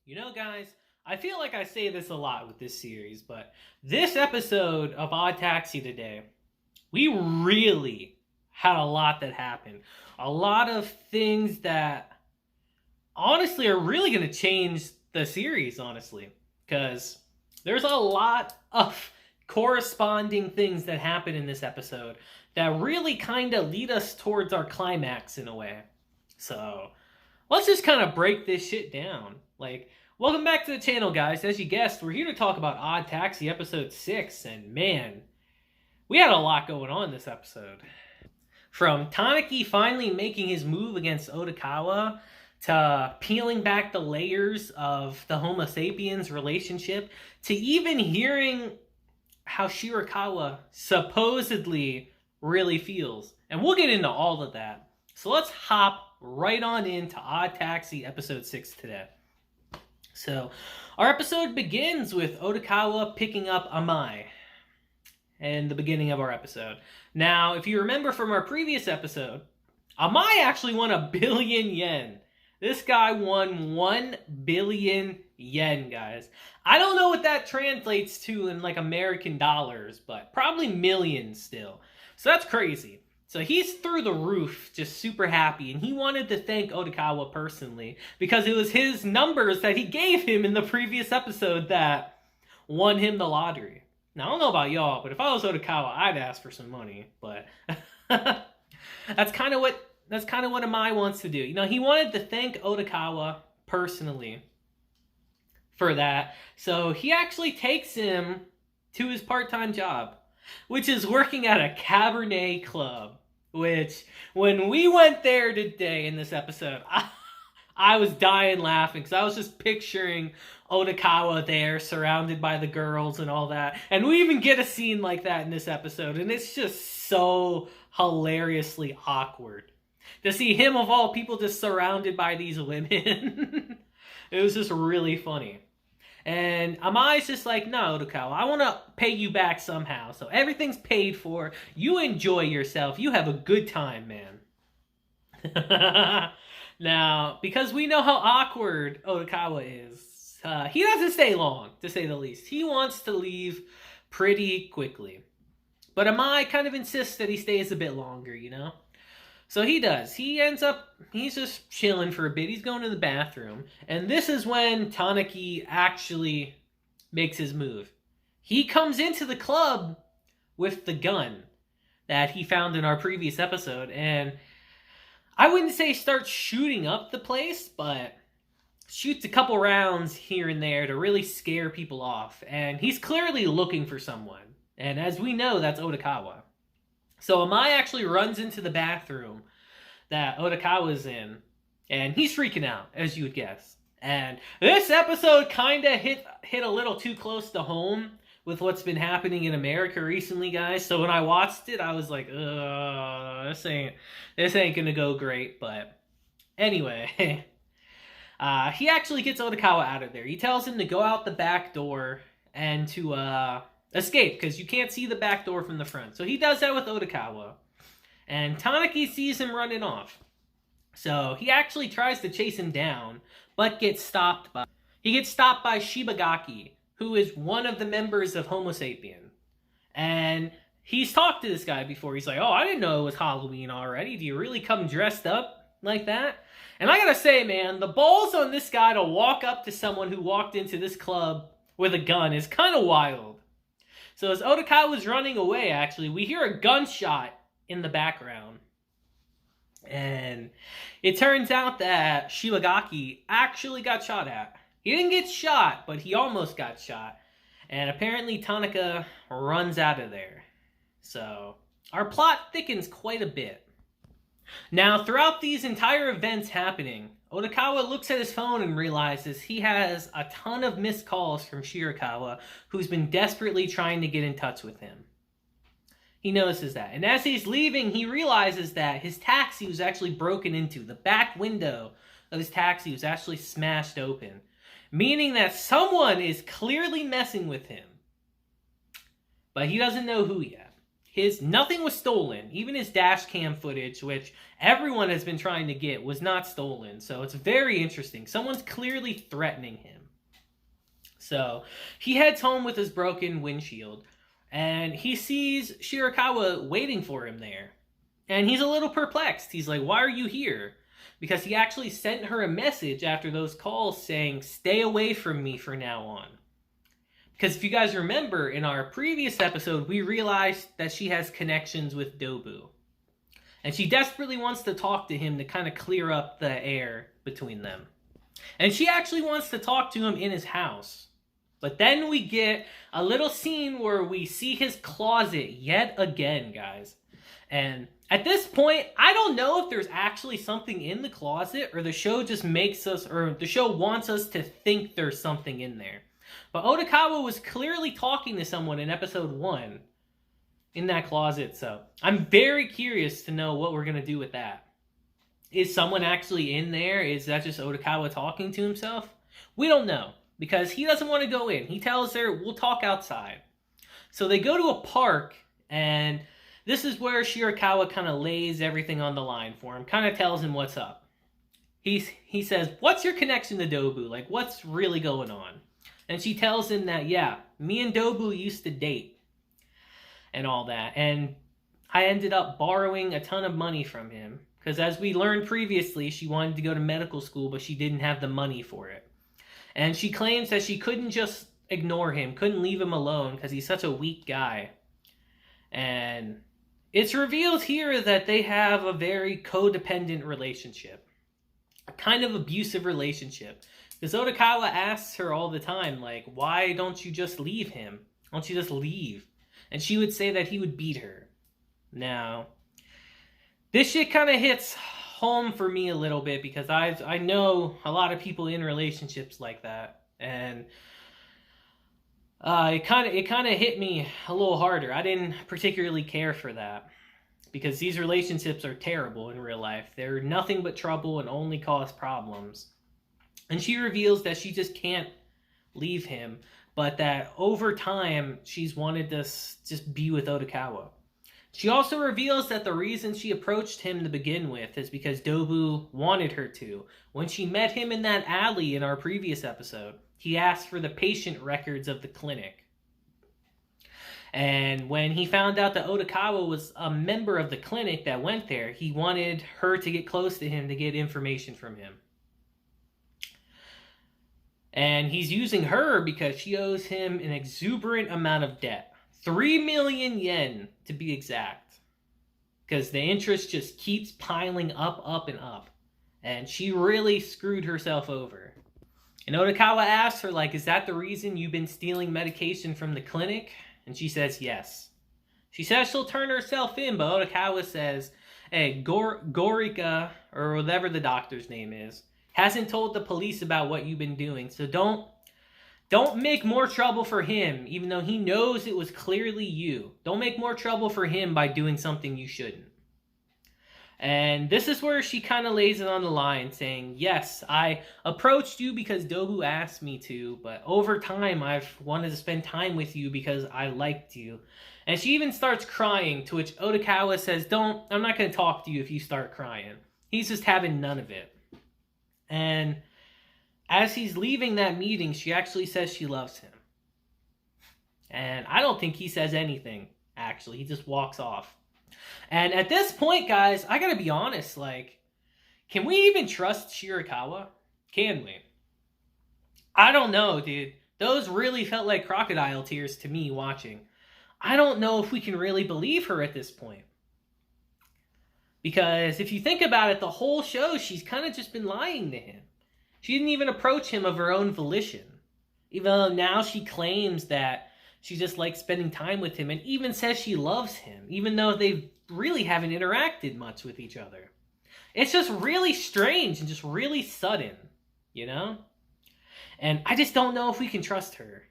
You know, guys, I feel like I say this a lot with this series, but this episode of Odd Taxi today, we really had a lot that happened. A lot of things that honestly are really going to change the series, honestly, because there's a lot of corresponding things that happen in this episode that really kind of lead us towards our climax in a way. So let's just kind of break this shit down. Welcome back to the channel, guys. As you guessed, we're here to talk about Odd Taxi Episode 6, and man, we had a lot going on this episode. From Tanaki finally making his move against Odokawa, to peeling back the layers of the Homo sapiens relationship, to even hearing how Shirakawa supposedly really feels. And we'll get into all of that. So let's hop right on into Odd Taxi Episode 6 today. So, our episode begins with Odokawa picking up Amai in the beginning of our episode. Now, if you remember from our previous episode, Amai actually won 1 billion yen. This guy won 1 billion yen, guys. I don't know what that translates to in American dollars, but probably millions still. So that's crazy. So he's through the roof, just super happy, and he wanted to thank Odokawa personally because it was his numbers that he gave him in the previous episode that won him the lottery. Now, I don't know about y'all, but if I was Odokawa, I'd ask for some money, but that's kind of what Amai wants to do. You know, he wanted to thank Odokawa personally for that, so he actually takes him to his part-time job, which is working at a Cabernet club, which, when we went there today in this episode, I was dying laughing, because I was just picturing Odokawa there, surrounded by the girls and all that, and we even get a scene like that in this episode, and it's just so hilariously awkward to see him, of all people, just surrounded by these women. It was just really funny. And Amai's just like, no, Odokawa, I want to pay you back somehow. So everything's paid for. You enjoy yourself. You have a good time, man. Now, because we know how awkward Odokawa is, he doesn't stay long, to say the least. He wants to leave pretty quickly. But Amai kind of insists that he stays a bit longer, you know? So he does. He's just chilling for a bit. He's going to the bathroom. And this is when Tanaki actually makes his move. He comes into the club with the gun that he found in our previous episode. And I wouldn't say starts shooting up the place, but shoots a couple rounds here and there to really scare people off. And he's clearly looking for someone. And as we know, that's Odokawa. So Amai actually runs into the bathroom that Odokawa's in, and he's freaking out, as you would guess. And this episode kind of hit a little too close to home with what's been happening in America recently, guys. So when I watched it, I was like, this ain't gonna go great. But anyway, he actually gets Odokawa out of there. He tells him to go out the back door and to escape, because you can't see the back door from the front. So he does that with Odokawa. And Tanaki sees him running off. So he actually tries to chase him down, but gets stopped by Shibagaki, who is one of the members of Homo sapien. And he's talked to this guy before. He's like, oh, I didn't know it was Halloween already. Do you really come dressed up like that? And I gotta say, man, the balls on this guy to walk up to someone who walked into this club with a gun is kind of wild. So as Odokawa was running away, actually, we hear a gunshot in the background. And it turns out that Shibagaki actually got shot at. He didn't get shot, but he almost got shot. And apparently Tanaka runs out of there. So our plot thickens quite a bit. Now, throughout these entire events happening, Odokawa looks at his phone and realizes he has a ton of missed calls from Shirakawa, who's been desperately trying to get in touch with him. He notices that. And as he's leaving, he realizes that his taxi was actually broken into. The back window of his taxi was actually smashed open, meaning that someone is clearly messing with him. But he doesn't know who yet. Nothing was stolen. Even his dash cam footage, which everyone has been trying to get, was not stolen. So it's very interesting. Someone's clearly threatening him. So he heads home with his broken windshield, and he sees Shirakawa waiting for him there. And he's a little perplexed. He's like, "Why are you here?" Because he actually sent her a message after those calls saying, "Stay away from me from now on." Because if you guys remember, in our previous episode, we realized that she has connections with Dobu. And she desperately wants to talk to him to kind of clear up the air between them. And she actually wants to talk to him in his house. But then we get a little scene where we see his closet yet again, guys. And at this point, I don't know if there's actually something in the closet, or the show just makes us, or the show wants us to think there's something in there. But Odokawa was clearly talking to someone in episode 1 in that closet, so I'm very curious to know what we're going to do with that. Is someone actually in there? Is that just Odokawa talking to himself? We don't know, because he doesn't want to go in. He tells her, "We'll talk outside." So they go to a park, and this is where Shirakawa kind of lays everything on the line for him, kind of tells him what's up. He says, "What's your connection to Dobu? Like, what's really going on?" And she tells him that, "Yeah, me and Dobu used to date and all that. And I ended up borrowing a ton of money from him. Because as we learned previously, she wanted to go to medical school, but she didn't have the money for it. And she claims that she couldn't just ignore him, couldn't leave him alone because he's such a weak guy." And it's revealed here that they have a very codependent relationship. A kind of abusive relationship. Because Odokawa asks her all the time, like, "Why don't you just leave him? Why don't you just leave?" And she would say that he would beat her. Now, this shit kind of hits home for me a little bit, because I know a lot of people in relationships like that. And it kind of hit me a little harder. I didn't particularly care for that, because these relationships are terrible in real life. They're nothing but trouble and only cause problems. And she reveals that she just can't leave him, but that over time she's wanted to just be with Odokawa. She also reveals that the reason she approached him to begin with is because Dobu wanted her to. When she met him in that alley in our previous episode, he asked for the patient records of the clinic. And when he found out that Odokawa was a member of the clinic that went there, he wanted her to get close to him to get information from him. And he's using her because she owes him an exuberant amount of debt. 3 million yen, to be exact. Because the interest just keeps piling up and up. And she really screwed herself over. And Odokawa asks her, like, "Is that the reason you've been stealing medication from the clinic?" And she says yes. She says she'll turn herself in, but Odokawa says, "Hey, Gorika, or whatever the doctor's name is, hasn't told the police about what you've been doing, so don't make more trouble for him, even though he knows it was clearly you. Don't make more trouble for him by doing something you shouldn't." And this is where she kind of lays it on the line, saying, "Yes, I approached you because Dobu asked me to, but over time I've wanted to spend time with you because I liked you." And she even starts crying, to which Odokawa says, "I'm not going to talk to you if you start crying." He's just having none of it. And as he's leaving that meeting, she actually says she loves him. And I don't think he says anything, actually. He just walks off. And at this point, guys, I gotta be honest, like, can we even trust Shirakawa? Can we? I don't know, dude. Those really felt like crocodile tears to me watching. I don't know if we can really believe her at this point. Because if you think about it, the whole show, she's kind of just been lying to him. She didn't even approach him of her own volition. Even though now she claims that she just likes spending time with him, and even says she loves him, even though they really haven't interacted much with each other. It's just really strange and just really sudden, you know? And I just don't know if we can trust her,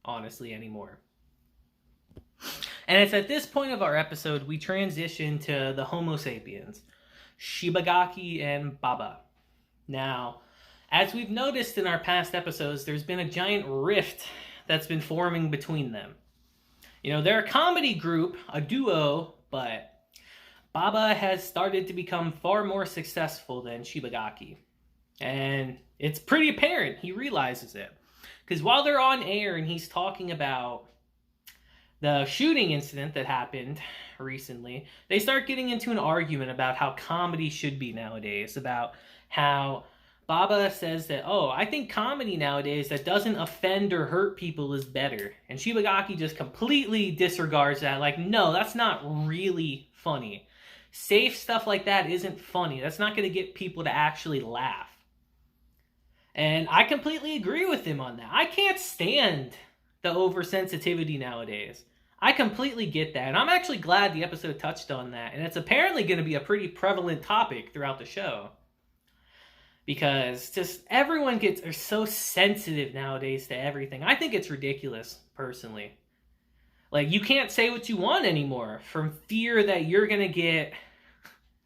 honestly, anymore. And it's at this point of our episode we transition to the Homo sapiens, Shibagaki and Baba. Now, as we've noticed in our past episodes, there's been a giant rift that's been forming between them. You know, they're a comedy group, a duo, but Baba has started to become far more successful than Shibagaki. And it's pretty apparent, he realizes it. Because while they're on air and he's talking about the shooting incident that happened recently, they start getting into an argument about how comedy should be nowadays, about how Baba says that, oh, I think comedy nowadays that doesn't offend or hurt people is better. And Shibagaki just completely disregards that, like, no, that's not really funny. Safe stuff like that isn't funny. That's not going to get people to actually laugh. And I completely agree with him on that. I can't stand the oversensitivity nowadays. I completely get that. And I'm actually glad the episode touched on that. And it's apparently going to be a pretty prevalent topic throughout the show. Because just everyone are so sensitive nowadays to everything. I think it's ridiculous, personally. Like, you can't say what you want anymore from fear that you're going to get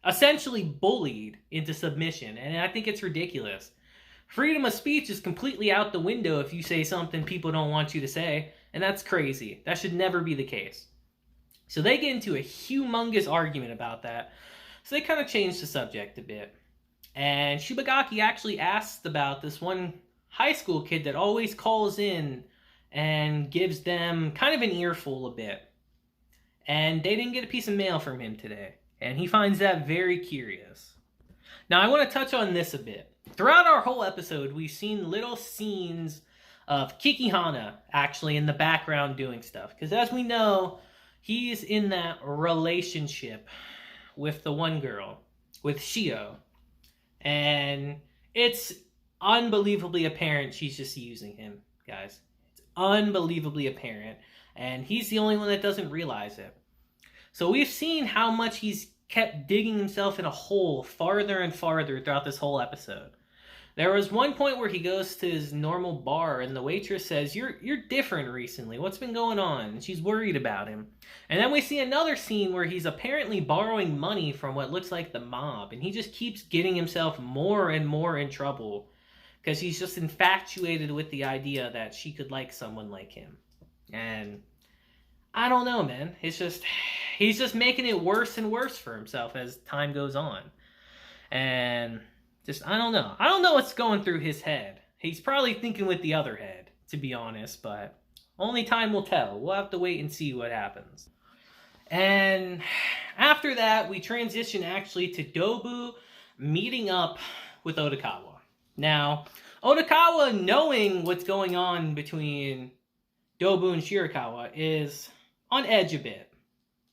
essentially bullied into submission. And I think it's ridiculous. Freedom of speech is completely out the window if you say something people don't want you to say, and that's crazy. That should never be the case. So they get into a humongous argument about that. So they kind of change the subject a bit. And Shibagaki actually asked about this one high school kid that always calls in and gives them kind of an earful a bit. And they didn't get a piece of mail from him today. And he finds that very curious. Now I want to touch on this a bit. Throughout our whole episode, we've seen little scenes of Kikihana actually in the background doing stuff. Because as we know, he's in that relationship with the one girl, with Shio. And it's unbelievably apparent she's just using him, guys. It's unbelievably apparent. And he's the only one that doesn't realize it. So we've seen how much he's kept digging himself in a hole farther and farther throughout this whole episode. There was one point where he goes to his normal bar and the waitress says, you're different recently. What's been going on? And she's worried about him. And then we see another scene where he's apparently borrowing money from what looks like the mob. And he just keeps getting himself more and more in trouble because he's just infatuated with the idea that she could like someone like him. And I don't know, man. He's just making it worse and worse for himself as time goes on. And just, I don't know. I don't know what's going through his head. He's probably thinking with the other head, to be honest, but only time will tell. We'll have to wait and see what happens. And after that, we transition actually to Dobu meeting up with Odokawa. Now, Odokawa, knowing what's going on between Dobu and Shirakawa, is on edge a bit.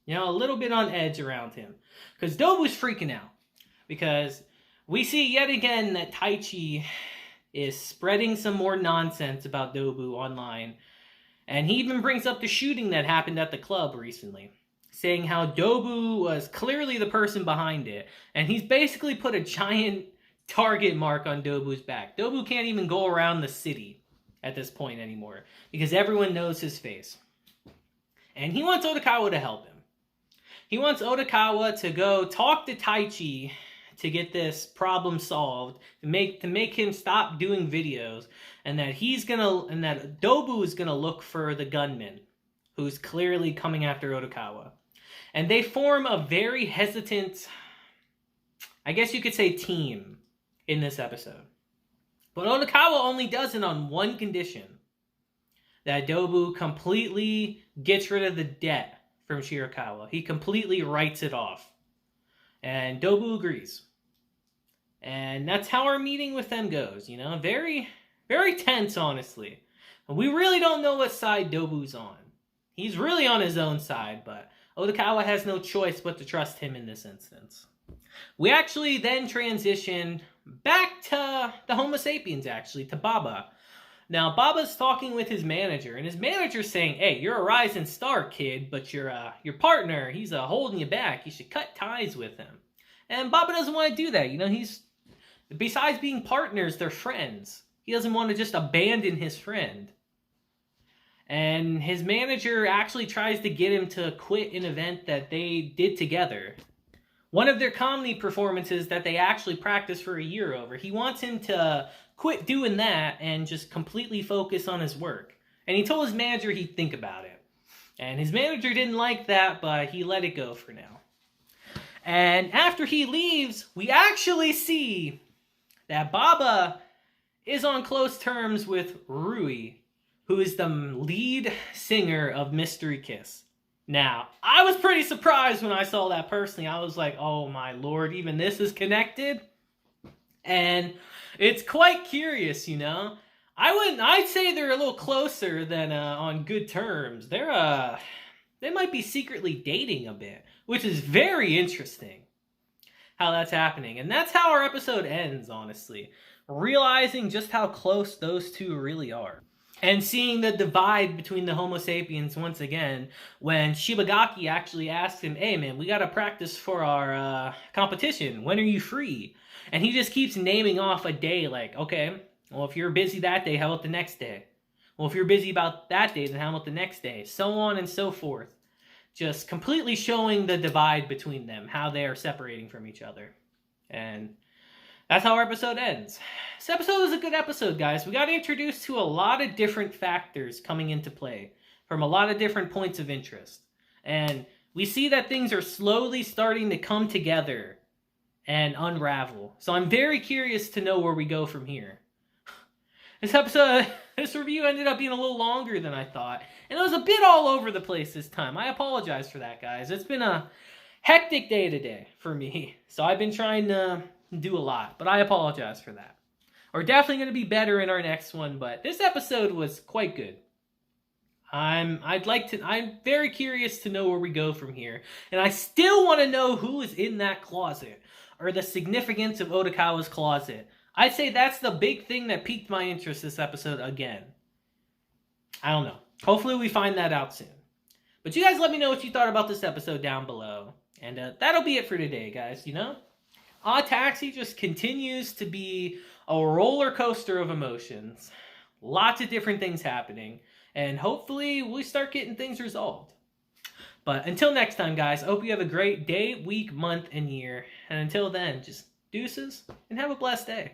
You know, a little bit on edge around him. Because Dobu's freaking out. Because we see yet again that Taichi is spreading some more nonsense about Dobu online. And he even brings up the shooting that happened at the club recently, saying how Dobu was clearly the person behind it. And he's basically put a giant target mark on Dobu's back. Dobu can't even go around the city at this point anymore because everyone knows his face. And he wants Odokawa to help him. He wants Odokawa to go talk to Taichi to get this problem solved, to make him stop doing videos, and that Dobu is gonna look for the gunman, who's clearly coming after Odokawa. And they form a very hesitant, I guess you could say, team in this episode. But Odokawa only does it on one condition: that Dobu completely gets rid of the debt from Shirakawa. He completely writes it off. And Dobu agrees. And that's how our meeting with them goes, you know? Very, very tense, honestly. We really don't know what side Dobu's on. He's really on his own side, but Odokawa has no choice but to trust him in this instance. We actually then transition back to the Homo sapiens, actually, to Baba. Now, Baba's talking with his manager, and his manager's saying, hey, you're a rising star, kid, but your partner, he's holding you back. You should cut ties with him. And Baba doesn't want to do that. You know, besides being partners, they're friends. He doesn't want to just abandon his friend. And his manager actually tries to get him to quit an event that they did together. One of their comedy performances that they actually practiced for a year over. He wants him to quit doing that and just completely focus on his work. And he told his manager he'd think about it. And his manager didn't like that, but he let it go for now. And after he leaves, we actually see that Baba is on close terms with Rui, who is the lead singer of Mystery Kiss. Now, I was pretty surprised when I saw that personally. I was like, oh my lord, even this is connected? And it's quite curious, you know? I'd say they're a little closer than on good terms. They might be secretly dating a bit, which is very interesting how that's happening. And that's how our episode ends, honestly. Realizing just how close those two really are. And seeing the divide between the Homo sapiens once again, when Shibagaki actually asks him, hey man, we gotta practice for our competition. When are you free? And he just keeps naming off a day like, okay, well, if you're busy that day, how about the next day? Well, if you're busy about that day, then how about the next day? So on and so forth. Just completely showing the divide between them, how they are separating from each other. And that's how our episode ends. This episode was a good episode, guys. We got introduced to a lot of different factors coming into play from a lot of different points of interest. And we see that things are slowly starting to come together and unravel. So I'm very curious to know where we go from here. This review ended up being a little longer than I thought. And it was a bit all over the place this time. I apologize for that, guys. It's been a hectic day today for me. So I've been trying to do a lot, but I apologize for that. We're definitely going to be better in our next one, but this episode was quite good. I'm very curious to know where we go from here. And I still want to know who is in that closet, or the significance of Odokawa's closet. I'd say that's the big thing that piqued my interest this episode again. I don't know. Hopefully we find that out soon. But you guys let me know what you thought about this episode down below. And that'll be it for today, guys, you know? Taxi just continues to be a roller coaster of emotions. Lots of different things happening. And hopefully we start getting things resolved. But until next time, guys, I hope you have a great day, week, month, and year. And until then, just deuces and have a blessed day.